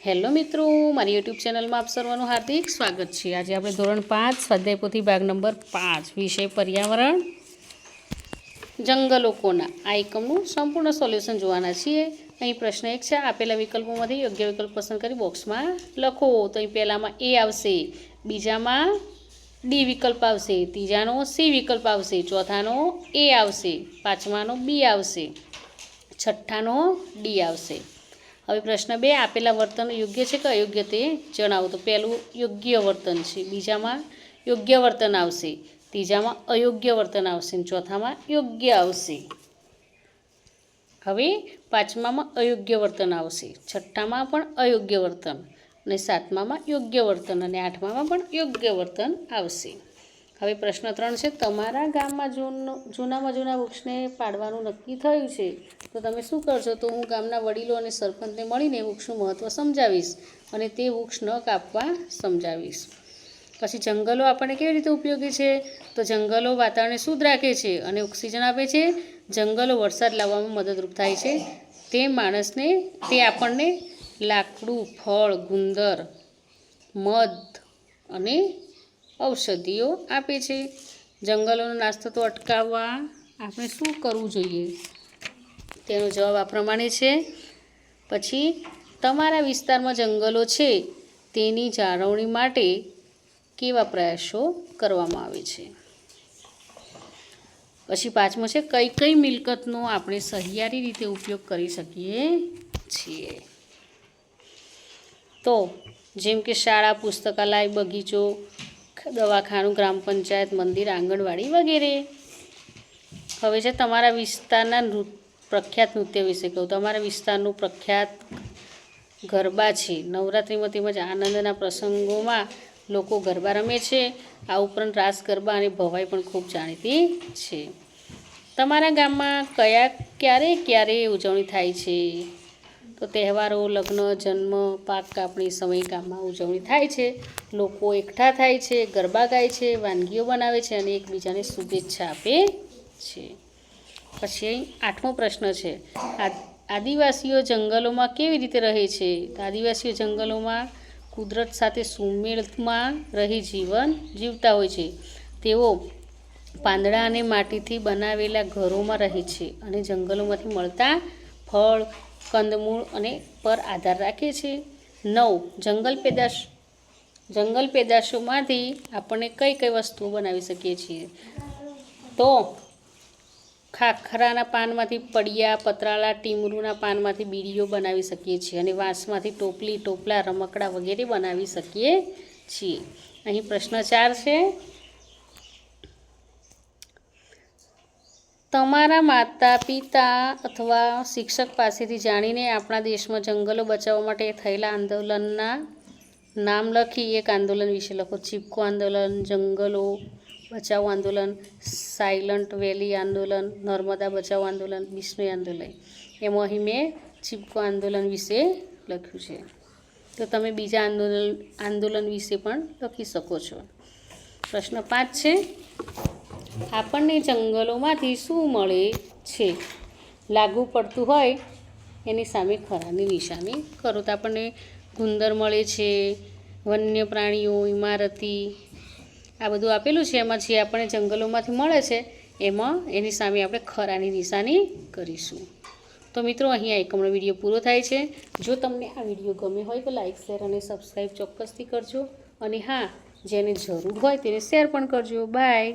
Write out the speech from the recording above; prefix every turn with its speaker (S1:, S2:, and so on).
S1: Hello મિત્રો, મારી YouTube ચેનલમાં આપ સર્વનું હાર્દિક સ્વાગત છે। આજે આપણે ધોરણ 5 સ્વાધ્યાય પોથી ભાગ નંબર 5 વિષય પર્યાવરણ જંગલો કોના આ એકમનું સંપૂર્ણ સોલ્યુશન જોવાના છીએ। અહીં પ્રશ્ન 1 છે। આપેલા વિકલ્પોમાંથી યોગ્ય વિકલ્પ પસંદ કરી બોક્સમાં લખો। તો અહીં પહેલામાં એ આવશે, બીજામાં ડી વિકલ્પ આવશે, ત્રીજાનો સી વિકલ્પ આવશે, ચોથાનો એ આવશે, પાંચમાનો બી આવશે, છઠ્ઠાનો ડી આવશે। હવે પ્રશ્ન 2, આપેલા વર્તન યોગ્ય છે કે અયોગ્ય તે જણાવો। તો પહેલું યોગ્ય વર્તન છે, બીજામાં યોગ્ય વર્તન આવશે, ત્રીજામાં અયોગ્ય વર્તન આવશે, ચોથામાં યોગ્ય આવશે। હવે પાંચમામાં અયોગ્ય વર્તન આવશે, છઠ્ઠામાં પણ અયોગ્ય વર્તન, અને સાતમામાં યોગ્ય વર્તન, અને આઠમામાં પણ યોગ્ય વર્તન આવશે। હવે પ્રશ્ન 3 છે। તમારા ગામમાં જૂનામાં જૂના વૃક્ષને પાડવાનું નક્કી થયું છે, તો તમે શું કરશો? તો હું ગામના વડીલો અને સરપંચને મળીને વૃક્ષનું મહત્ત્વ સમજાવીશ અને તે વૃક્ષ ન કાપવા સમજાવીશ। પછી જંગલો આપણને કેવી રીતે ઉપયોગી છે? તો જંગલો વાતાવરણને શુદ્ધ રાખે છે અને ઓક્સિજન આપે છે। જંગલો વરસાદ લાવવામાં મદદરૂપ થાય છે। તે આપણને લાકડું, ફળ, ગુંદર, મધ અને ઔષધિઓ આપે છે। જંગલોનો નાશ થતો અટકાવવા આપણે શું કરવું જોઈએ? તેનો જવાબ આ પ્રમાણે છે। પછી તમારા વિસ્તારમાં જંગલો છે તેની જાળવણી માટે કેવા પ્રયાસો કરવામાં આવે છે? પછી પાંચમો છે, કઈ કઈ મિલકતનો આપણે સહિયારી રીતે ઉપયોગ કરી શકીએ છીએ? તો જેમ કે શાળા, પુસ્તકાલય, બગીચો, દવાખાનું, ગ્રામ પંચાયત, મંદિર, આંગણવાડી વગેરે। હવે છે તમારા વિસ્તારના પ્રખ્યાત નૃત્ય વિશે કહું। તમારા વિસ્તારનું પ્રખ્યાત ગરબા છે। નવરાત્રિમાં તેમજ આનંદના પ્રસંગોમાં લોકો ગરબા રમે છે। આ ઉપરાંત રાસ ગરબા અને ભવાઈ પણ ખૂબ જાણીતી છે। તમારા ગામમાં ક્યારે ઉજવણી થાય છે? તો તહેવારો, લગ્ન, જન્મ, પાક કાપણી સમયે ગામમાં ઉજવણી થાય છે। લોકો એકઠા થાય છે, ગરબા ગાય છે, વાનગીઓ બનાવે છે અને એકબીજાને શુભેચ્છા આપે છે। પછી અહીં 8મો પ્રશ્ન છે। આદિવાસીઓ જંગલોમાં કેવી રીતે રહે છે? તો આદિવાસીઓ જંગલોમાં કુદરત સાથે સુમેળમાં રહી જીવન જીવતા હોય છે। તેઓ પાંદડા અને માટીથી બનાવેલા ઘરોમાં રહે છે અને જંગલોમાંથી મળતા ફળ, કંદમૂળ અને પર આધાર રાખે છે। 9, જંગલ પેદાશોમાંથી આપણને કઈ કઈ વસ્તુઓ બનાવી શકીએ છીએ? તો ખાખરાના પાનમાંથી પડિયા, પતરાળા, ટીમરૂના પાનમાંથી બીડીઓ બનાવી શકીએ છીએ અને વાંસમાંથી ટોપલી, ટોપલા, રમકડા વગેરે બનાવી શકીએ છીએ। અહીં પ્રશ્ન 4 છે। તમારા માતા પિતા અથવા શિક્ષક પાસેથી જાણીને આપણા દેશમાં જંગલો બચાવવા માટે થયેલા આંદોલનના નામ લખી એક આંદોલન વિશે લખો। ચીપકો આંદોલન, જંગલો બચાવો આંદોલન, સાયલન્ટ વેલી આંદોલન, નર્મદા બચાવો આંદોલન, બિશ્નોઈ આંદોલન। એમાં અહીં મેં ચીપકો આંદોલન વિશે લખ્યું છે, તો તમે બીજા આંદોલન વિશે પણ લખી શકો છો। પ્રશ્ન 5 છે। આપણને જંગલોમાંથી શું મળે છે? લાગુ પડતું હોય એની સામે ખરાની નિશાની કરો। તો આપણને ગુંદર મળે છે, વન્ય પ્રાણીઓ, ઇમારતી, આ બધું આપેલું છે। એમાં જે આપણને જંગલોમાંથી મળે છે એમાં એની સામે આપણે ખરાની નિશાની કરીશું। તો મિત્રો, અહીં આ એકમનો વિડીયો પૂરો થાય છે। જો તમને આ વિડીયો ગમે હોય તો લાઇક, શેર અને સબસ્ક્રાઈબ ચોક્કસથી કરજો, અને હા, જેને જરૂર હોય તેને શેર પણ કરજો। બાય।